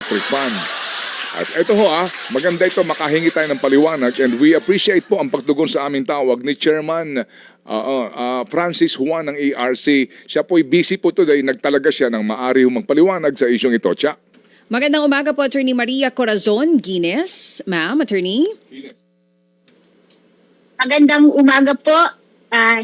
Fund. At ito ho maganda ito, makahingi tayo ng paliwanag, and we appreciate po ang pagtugon sa aming tawag ni Chairman Francis Juan ng ARC. Siya po'y busy po today, nagtalaga siya ng maari magpaliwanag sa isyong ito. Tiya. Magandang umaga po, Attorney Maria Corazon Guines. Ma'am, Attorney. Magandang umaga po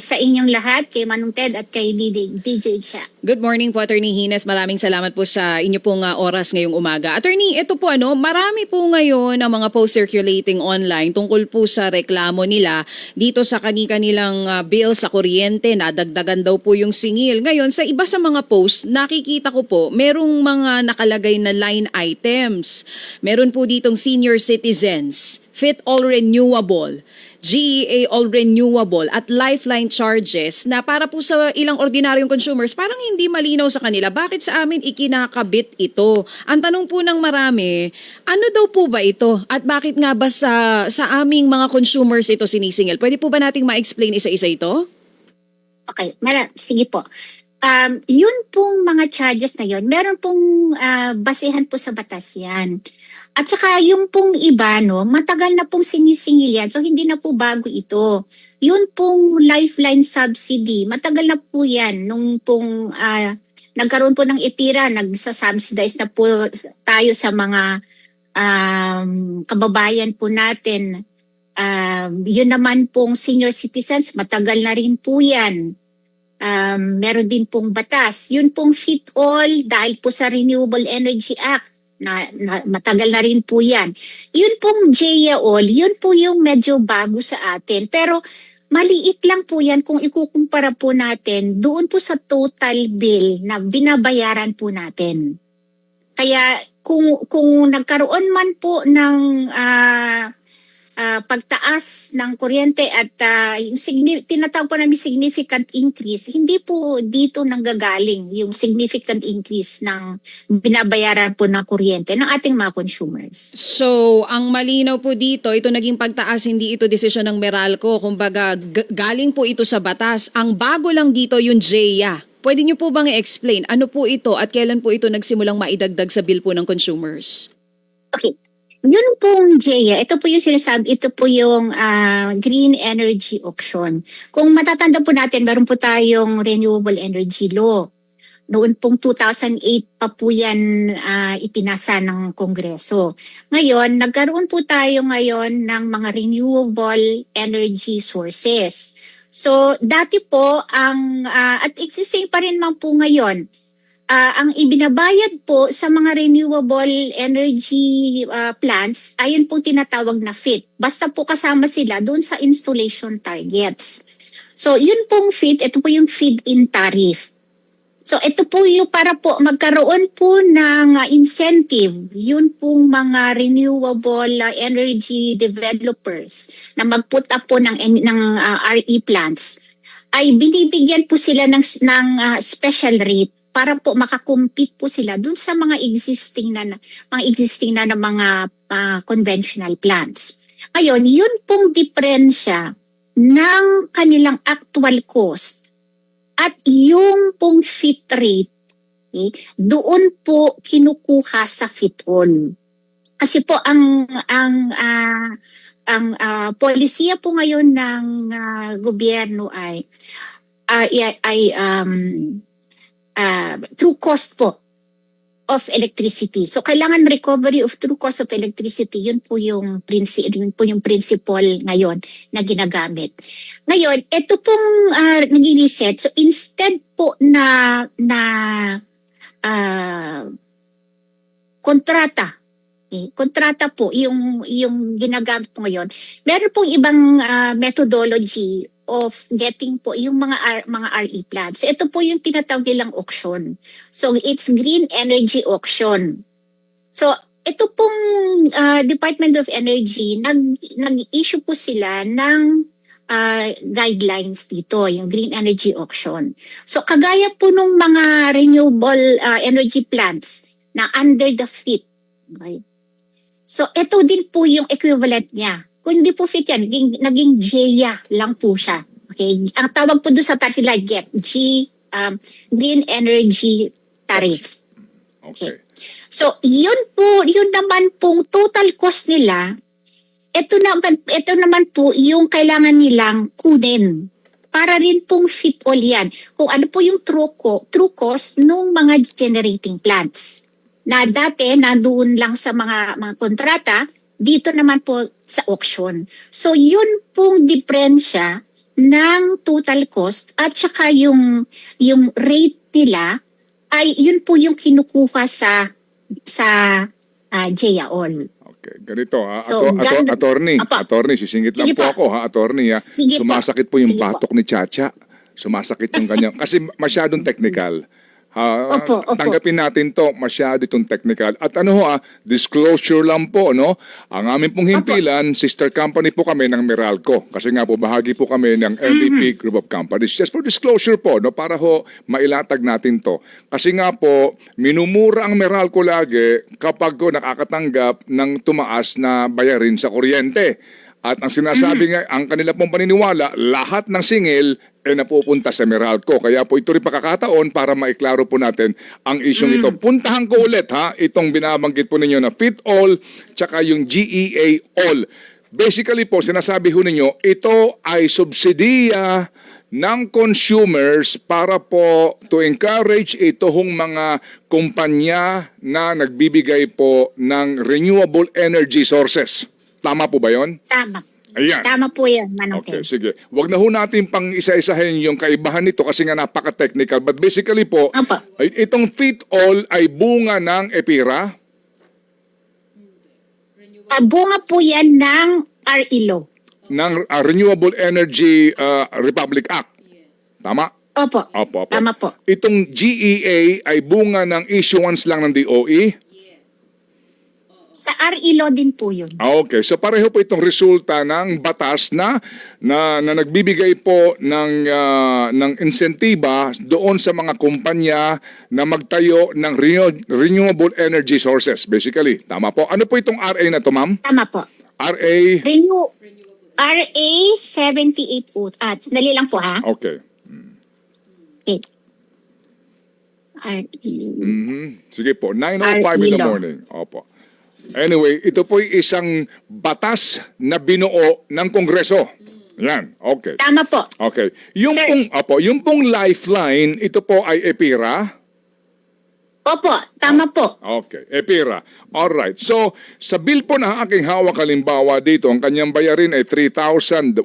sa inyong lahat, kay Manong Ted at kay DJ Cha. Good morning po, Attorney Guines. Maraming salamat po sa inyo pong oras ngayong umaga. Attorney, ito po marami po ngayon ang mga post circulating online tungkol po sa reklamo nila dito sa kanilang bill sa kuryente. Nadagdagan daw po yung singil. Ngayon, sa iba sa mga post, nakikita ko po, merong mga nakalagay na line items. Meron po ditong senior citizens, fit all renewable, GEA all renewable at lifeline charges na para po sa ilang ordinaryong consumers parang hindi malinaw sa kanila bakit sa amin ikinakabit ito. Ang tanong po ng marami, ano daw po ba ito at bakit nga ba sa aming mga consumers ito sinisingil? Pwede po ba nating ma-explain isa-isa ito? Okay, sige po. Yun pong mga charges na yun, meron pong basehan po sa batas yan. At saka yung pong iba, matagal na pong sinisingil yan. So hindi na po bago ito. Yun pong lifeline subsidy, matagal na po yan. Nung pong nagkaroon po ng EPIRA, nagsasubsidize na po tayo sa mga kababayan po natin. Yun naman pong senior citizens, matagal na rin po yan. Meron din pong batas. Yun pong fit all dahil po sa Renewable Energy Act. Na matagal na rin po yan. Yun pong GEA all, yun po yung medyo bago sa atin. Pero maliit lang po yan kung ikukumpara po natin doon po sa total bill na binabayaran po natin. Kaya kung nagkaroon man po ng pagtaas ng kuryente at yung tinatawag po namin significant increase, hindi po dito nanggagaling yung significant increase ng binabayaran po ng kuryente ng ating mga consumers. So, ang malinaw po dito, ito naging pagtaas, hindi ito desisyon ng Meralco. Kumbaga, galing po ito sa batas. Ang bago lang dito yung GEA. Pwede niyo po bang i-explain ano po ito at kailan po ito nagsimulang maidagdag sa bill po ng consumers? Okay. Yun pong GEA, ito po yung sinasabi, ito po yung Green Energy Auction. Kung matatanda po natin, meron po tayong Renewable Energy Law. Noon pong 2008 pa po yan ipinasa ng Kongreso. Ngayon, nagkaroon po tayo ngayon ng mga renewable energy sources. So, dati po, at existing pa rin man po ngayon, ang ibinabayad po sa mga renewable energy plants, ayun pong tinatawag na FIT. Basta po kasama sila doon sa installation targets. So yun pong FIT, ito po yung feed-in tariff. So ito po yung para po magkaroon po ng incentive, yun pong mga renewable energy developers na mag-put up po ng RE plants, ay binibigyan po sila ng special rate para po makakompete po sila dun sa mga existing na mga conventional plants. Ngayon, yun pong diferensya ng kanilang actual cost at yung pong fit rate, doon po kinukuha sa fit all. Kasi po ang polisiya po ngayon ng gobyerno ay true cost po of electricity. So kailangan recovery of true cost of electricity, yun po yung principle ngayon na ginagamit. Ngayon, ito pong nag-reset. So instead po na kontrata po yung ginagamit po ngayon, meron pong ibang methodology of getting po yung mga RE plants. So ito po yung tinatawag nilang auction. So it's Green Energy Auction. So ito pong Department of Energy, nag-issue po sila ng guidelines dito, yung Green Energy Auction. So kagaya po nung mga renewable energy plants na under the FIT. Okay? So ito din po yung equivalent niya. Kung hindi po fit yan, naging GEA lang po siya. Okay? Ang tawag po doon sa tariff like GET, Green Energy Tariff. Okay. So, yun naman pong total cost nila, ito naman po yung kailangan nilang kunin. Para rin pong fit all yan. Kung ano po yung true cost ng mga generating plants. Na dati, nandoon lang sa mga kontrata, dito naman po sa auction. So, yun pong diferensya ng total cost at saka yung rate nila ay yun po yung kinukuha sa JAOL. Okay, ganito ha. So, Attorney, Apa. attorney, sisingit lang Sige po po. ako ha, attorney ha. Sige po. Sumasakit po yung Sige po. batok ni Chacha. Sumasakit yung kanya. Kasi masyadong technical. Opo. Tanggapin natin to, masyado itong technical. At disclosure lang po, no? Ang aming pong himpilan, sister company po kami ng Meralco. Kasi nga po, bahagi po kami ng LDP Group of Companies. Just for disclosure po, no? Para mailatag natin to. Kasi nga po, minumura ang Meralco lagi kapag nakakatanggap ng tumaas na bayarin sa kuryente. At ang sinasabi nga, ang kanila pong paniniwala, lahat ng singil napupunta sa Meralco. Kaya po ito rin pakakataon para maiklaro po natin ang isyong ito. Puntahan ko ulit itong binabanggit po ninyo na fit all, tsaka yung GEA all. Basically po, sinasabi ho ninyo, ito ay subsidiya ng consumers para po to encourage itong mga kumpanya na nagbibigay po ng renewable energy sources. Tama po ba yon? Tama. Ayan. Tama po yan, Manong Okay, Ted. sige. Huwag na ho natin pang isa-isahin yung kaibahan nito kasi nga napaka-technical. But basically po, Opo. itong fit all ay bunga ng EPIRA. Bunga po yan ng RELO. Ng Renewable Energy Republic Act. Tama? Opo. Opo. Tama po. Itong GEA ay bunga ng issuance lang ng DOE. Sa RELO din po yun. Okay, so pareho po itong resulta ng batas na nagbibigay po ng insentiba doon sa mga kumpanya na magtayo ng renewable energy sources, basically. Tama po. Ano po itong RA na to, ma'am? Tama po. RA? RA 78 po. Dali lang po ha. Okay. Okay. RE. Sige po, 9:05 in the RE morning. Opo. Anyway, ito po isang batas na binuo ng Kongreso. Yan, okay. Tama po. Okay. Yung Sir. yung pong lifeline, ito po ay EPIRA. Opo, tama po. Okay, EPIRA. Alright. So, sa bill po na aking hawak halimbawa dito, ang kanyang bayarin ay 3,143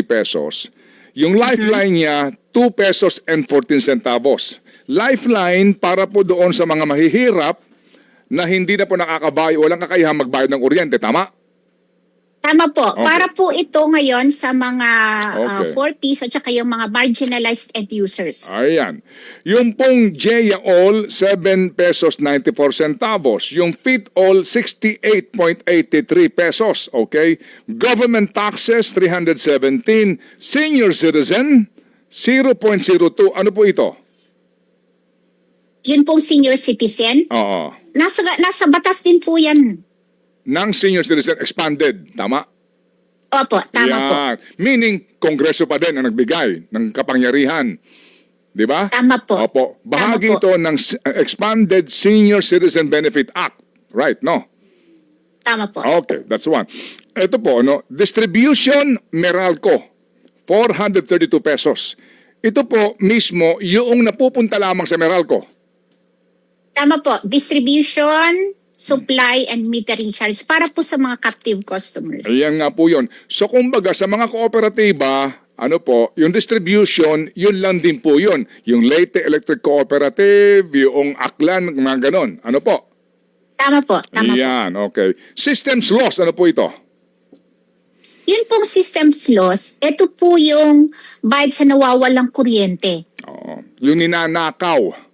pesos. Yung lifeline niya, 2 pesos and 14 centavos. Lifeline para po doon sa mga mahihirap na hindi na po nakakabayad, walang kakayahang magbayad ng kuryente, tama? Tama po. Okay. Para po ito ngayon sa mga Okay. 4Ps at saka yung mga marginalized end users. Ayan. Yung pong JEA All, 7 pesos 94 centavos. Yung Fit All, 68.83 pesos. Okay? Government taxes, 317. Senior citizen, 0.02. Ano po ito? Yun pong senior citizen. Oo. Nasa batas din po yan. Ng senior citizen expanded. Tama? Opo, tama po. Yan. Meaning, Kongreso pa din ang nagbigay ng kapangyarihan. Di ba? Tama po. Opo. Bahagi Tama po. ito ng Expanded Senior Citizen Benefit Act. Right, no? Tama po. Okay, that's one. Ito po, no? Distribution Meralco, 432 pesos. Ito po mismo yung napupunta lamang sa Meralco. Tama po. Distribution, supply, and metering charge para po sa mga captive customers. Ayan nga po yun. So kumbaga sa mga kooperatiba, yung distribution, yun lang din po yun. Yung Leyte Electric Cooperative, yung Aklan, mga ganon. Ano po? Tama po. Tama po. Ayan, okay. Systems loss, ano po ito? Yun pong systems loss, ito po yung bayad sa nawawalang kuryente. Oo. Yung ninanakaw.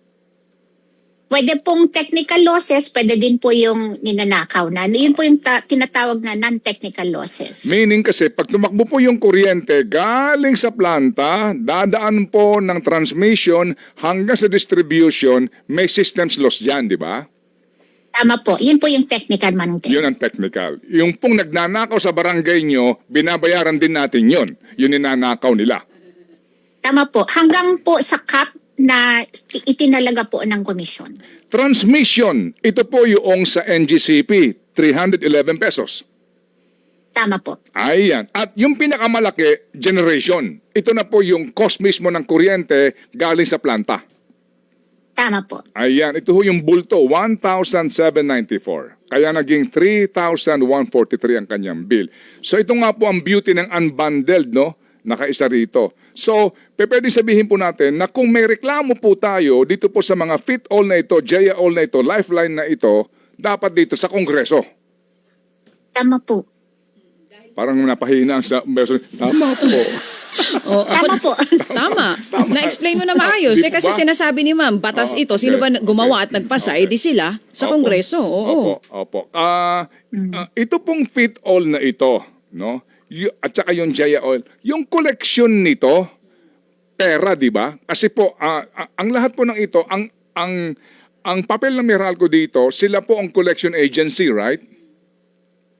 Pwede pong technical losses, pwede din po yung ninanakaw na. Yun po yung tinatawag na non-technical losses. Meaning kasi pag tumakbo po yung kuryente galing sa planta, dadaan po ng transmission hanggang sa distribution, may systems loss dyan, di ba? Tama po. Yun po yung technical, Manong Ted. Yun ang technical. Yung pong nagnanakaw sa barangay nyo, binabayaran din natin yun. Yun ninanakaw nila. Tama po. Hanggang po sa cap na itinalaga po ng komisyon. Transmission, ito po yung sa NGCP, 311 pesos. Tama po. Ayan. At yung pinakamalaki, generation. Ito na po yung cost mismo ng kuryente galing sa planta. Tama po. Ayan. Ito ho yung bulto, 1,794. Kaya naging 3,143 ang kanyang bill. So ito nga po ang beauty ng unbundled, no? Nakaisa rito. So, pwede sabihin po natin na kung may reklamo po tayo dito po sa mga fit-all na ito, JA-all na ito, lifeline na ito, dapat dito sa Kongreso. Tama po. Parang napahina sa version. Tama po. Tama po. Tama. Na-explain mo na maayos. Di po Kasi ba? sinasabi ni ma'am, batas ito. Sino ba gumawa at nagpasa? Eh di sila sa Opo. Kongreso. Oo. Opo. Ito pong fit-all na ito, no? At saka yung Jaya Oil, yung collection nito, pera, di ba? Kasi po, ang lahat po ng ito, ang papel ng Meralco dito, sila po ang collection agency, right?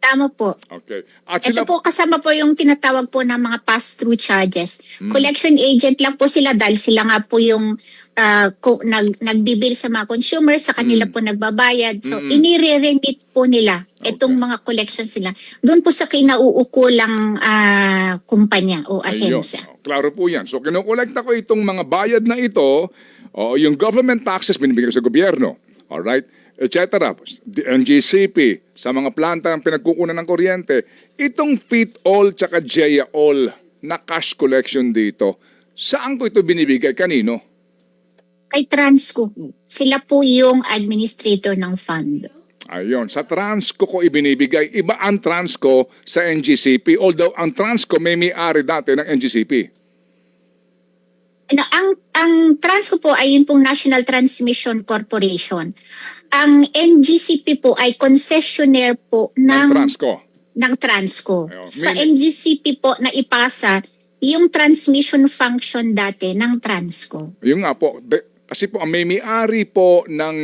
Tama po. Okay. At Ito sila po kasama po yung tinatawag po ng mga pass-through charges. Collection agent lang po sila dahil sila nga po yung nagbibil sa mga consumers, sa kanila po nagbabayad. So, inire-remit po nila itong mga collections nila. Doon po sa kinauukulang kumpanya o Ayun. ahensya. Klaro po yan. So, kinukolekta ko itong mga bayad na ito, yung government taxes binibigay ko sa gobyerno. Alright? Etc. The NGCP, sa mga planta ng pinagkukunan ng kuryente. Itong fit-all tsaka JA-all na cash collection dito, saan ko ito binibigay? Kanino? Kay Transco, sila po yung administrator ng fund. Ayun, sa Transco ko ibinibigay. Iba ang Transco sa NGCP. Although ang Transco may-ari dati ng NGCP. Ang Transco po ay yun pong National Transmission Corporation. Ang NGCP po ay concessionaire po Ang ng Transco. Transco. Ayun. Sa NGCP po na ipasa yung transmission function dati ng Transco. Yung nga po, kasi po ang may-ari po ng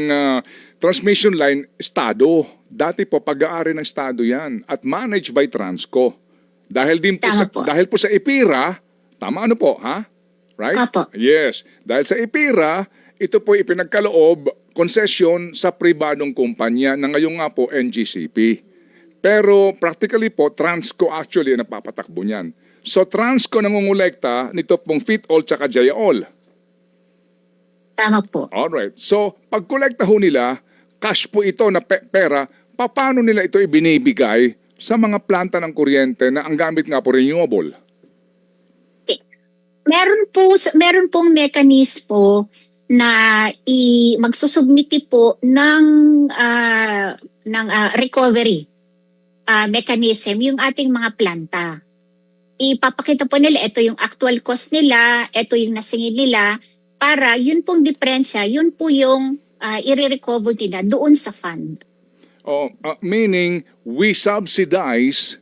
transmission line, Estado. Dati po pag-aari ng Estado yan at managed by Transco. Dahil din po dahil po sa IPIRA, tama ano po, ha? Right? Opo. Yes. Dahil sa IPIRA, ito po ipinagkaloob, concession sa pribadong kumpanya na ngayon nga po NGCP. Pero practically po, Transco actually ang napapatakbo niyan. So Transco nangungulekta nito pong fit-all tsaka JA-all. Tama po. Alright. So, pag kolekta ho nila, cash po ito na pera, paano nila ito ibinibigay sa mga planta ng kuryente na ang gamit nga po renewable? Meron pong mekanismo na magsusubmiti po ng recovery mechanism yung ating mga planta. Ipapakita po nila ito yung actual cost nila, ito yung nasingil nila, para yun pong diferensya, yun po yung i-recover nila doon sa fund. Meaning, we subsidize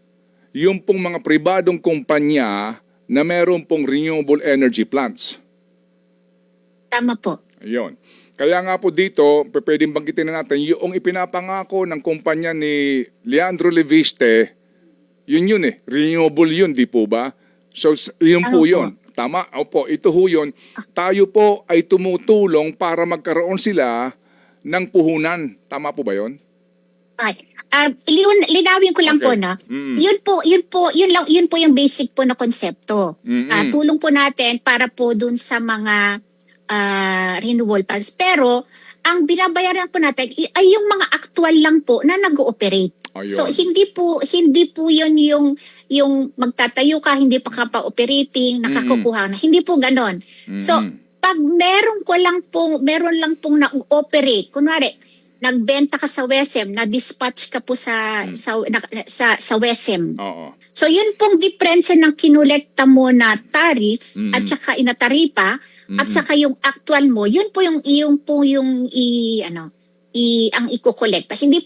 yung pong mga pribadong kumpanya na meron pong renewable energy plants. Tama po. Ayun. Kaya nga po dito, pwedeng banggitin na natin, yung ipinapangako ng kumpanya ni Leandro Leviste, yun eh, renewable yun, di po ba? So, yun po yun. Tama? Opo, ito ho yun. Tayo po ay tumutulong para magkaroon sila ng puhunan. Tama po ba yun? Okay. Linawin ko lang po na. Yun po yung basic po na konsepto. Tulong po natin para po dun sa mga renewable funds. Pero ang binabayaran po natin ay yung mga actual lang po na nag-ooperate. Ayun. So hindi po yun yung magtatayo ka, hindi pa ka pa operating, nakakukuha na. Hindi po ganon. So pag meron lang pong na-operate, kunwari nagbenta ka sa WESM, na-dispatch ka po sa WESM. Oo. So yun pong diferensya ng kinolekta mo na tariff at saka inataripa at saka yung actual mo, yun po yung ang ikokolekta. Hindi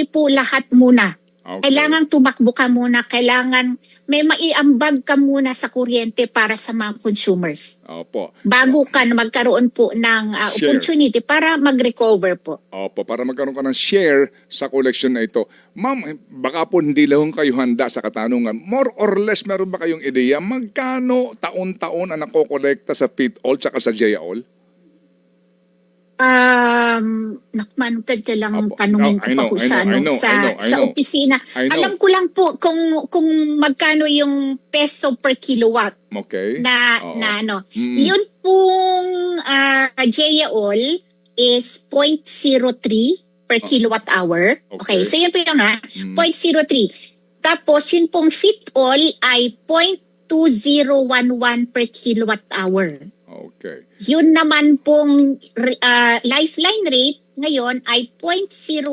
po lahat muna. Okay. Kailangan tumakbo ka muna, kailangan may maiambag ka muna sa kuryente para sa mga consumers. Opo. Bago ka na magkaroon po ng opportunity para mag-recover po. Opo, para magkaroon ka ng share sa collection na ito. Ma'am, baka po hindi lang kayo handa sa katanungan. More or less, meron ba kayong ideya magkano taon-taon ang nakokolekta sa fit-all tsaka sa JA-all? Nakmanutad ka lang Apo. tanungin ko I pa know, ho I sa, know, I know, I sa know. opisina. I know. Alam ko lang po kung magkano yung peso per kilowatt Okay? na, Oo. na ano. Mm. Yun pong JEOL is 0.03 per kilowatt hour. Okay. Okay, so yun po yung 0.03. Tapos yun pong FIT-OL ay 0.2011 per kilowatt hour. Okay. Yun naman pong lifeline rate ngayon ay 0.01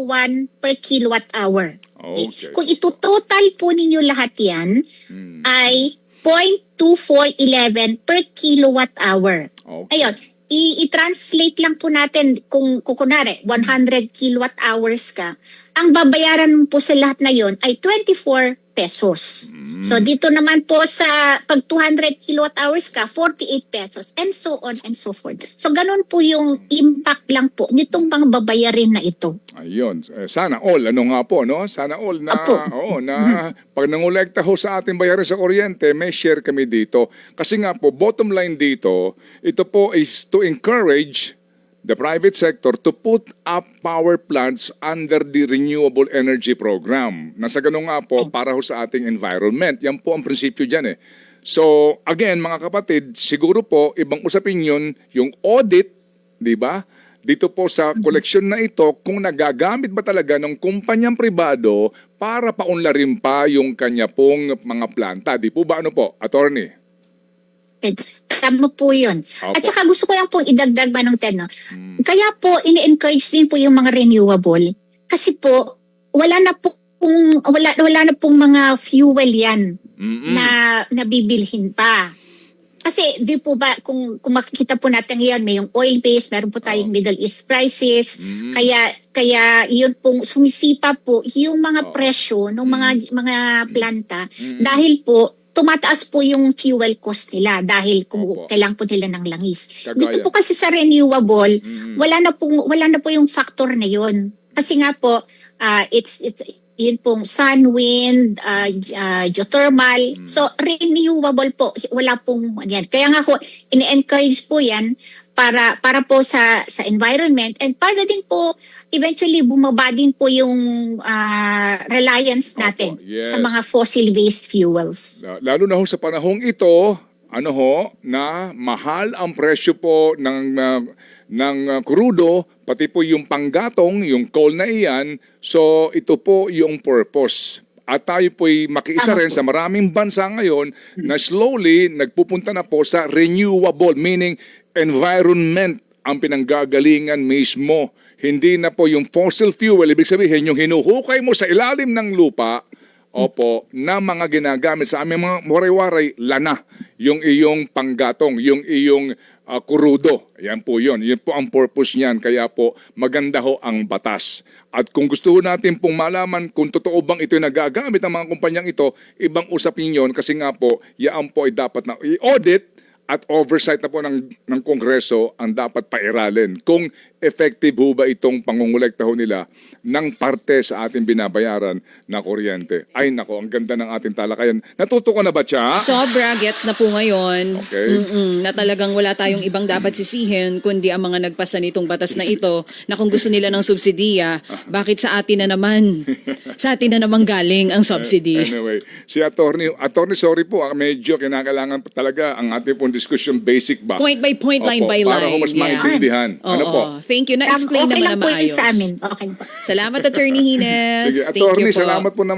per kilowatt hour. Okay. Kung ito-total po ninyo lahat yan, Mm. ay 0.2411 per kilowatt hour. Okay. Ayun, i-translate lang po natin kung kunwari 100 kilowatt hours ka, ang babayaran mo po sa lahat na yon ay 24 pesos. So dito naman po sa pag 200 kilowatt hours ka, 48 pesos and so on and so forth. So ganun po yung impact lang po nitong mga babayarin na ito. Ayun. Sana all. Ano nga po, no? Sana all na, Apo. oo, na pag nangolekta ho sa ating bayaran sa kuryente, may share kami dito. Kasi nga po, bottom line dito, ito po is to encourage the private sector to put up power plants under the Renewable Energy Program. Nasa ganun nga po, para ho sa ating environment. Yan po ang prinsipyo dyan eh. So, again, mga kapatid, siguro po, ibang usapin yun, yung audit, di ba? Dito po sa koleksyon na ito, kung nagagamit ba talaga ng kumpanyang pribado para paunlarin pa yung kanya pong mga planta. Di po ba ano po, attorney? Tama po yun. Opo. At saka gusto ko lang pong idagdag Manong Ted. No? Kaya po, ini-encourage din po yung mga renewable. Kasi po, wala na pong mga fuel yan na nabibilhin pa. Kasi di po ba, kung makikita po natin ngayon, may yung oil base, meron po tayong Middle East crisis, kaya yun pong sumisipa po yung mga presyo ng mga planta dahil po tumataas po yung fuel cost nila dahil Opo. kailangan po nila ng langis. Kagaya. Dito po kasi sa renewable, wala na po yung factor na yun. Kasi nga po, it's yun pong sun, wind, geothermal. So, renewable po. Wala pong yan. Kaya nga po, ini-encourage po yan para po sa environment and para din po eventually bumaba din po yung reliance natin Opo, yes. sa mga fossil-based fuels. Lalo na ho sa panahong ito, ano ho, na mahal ang presyo po ng krudo, pati po yung panggatong, yung coal na iyan. So ito po yung purpose. At tayo po'y makiisa rin sa maraming bansa ngayon na slowly nagpupunta na po sa renewable, meaning environment ang pinanggagalingan mismo. Hindi na po yung fossil fuel, ibig sabihin yung hinuhukay mo sa ilalim ng lupa, opo, na mga ginagamit sa aming mga waray-waray, lana, yung iyong panggatong, yung iyong kurudo. Yan po yun. Yun po ang purpose niyan. Kaya po maganda ho ang batas. At kung gusto ho natin pong malaman kung totoo bang ito nagagamit ng mga kumpanyang ito, ibang usapin yun kasi nga po, yan po ay dapat na i-audit at oversight na po ng Kongreso ang dapat pairalin. Kung effective ho ba itong pangungulekta ho nila ng parte sa ating binabayaran na kuryente. Ay nako, ang ganda ng ating talakayan. Natuto ko na ba siya? Sobra, gets na po ngayon. Okay. Na talagang wala tayong ibang dapat sisihin kundi ang mga nagpasa nitong batas na ito na kung gusto nila ng subsidiya, bakit sa atin na naman? Sa atin na naman galing ang subsidy. Anyway, si attorney, sorry po, medyo kinakailangan pa talaga ang ating pong discussion basic ba? Point by point, line Opo, by line. para ho mas Yeah. maintindihan. Ano Oo. po? Thank you. Na-explain Okay naman lang na po yun maayos. sa amin. Okay po. Salamat, Attorney Hines. Sige, Thank you attorney, po. salamat po naman.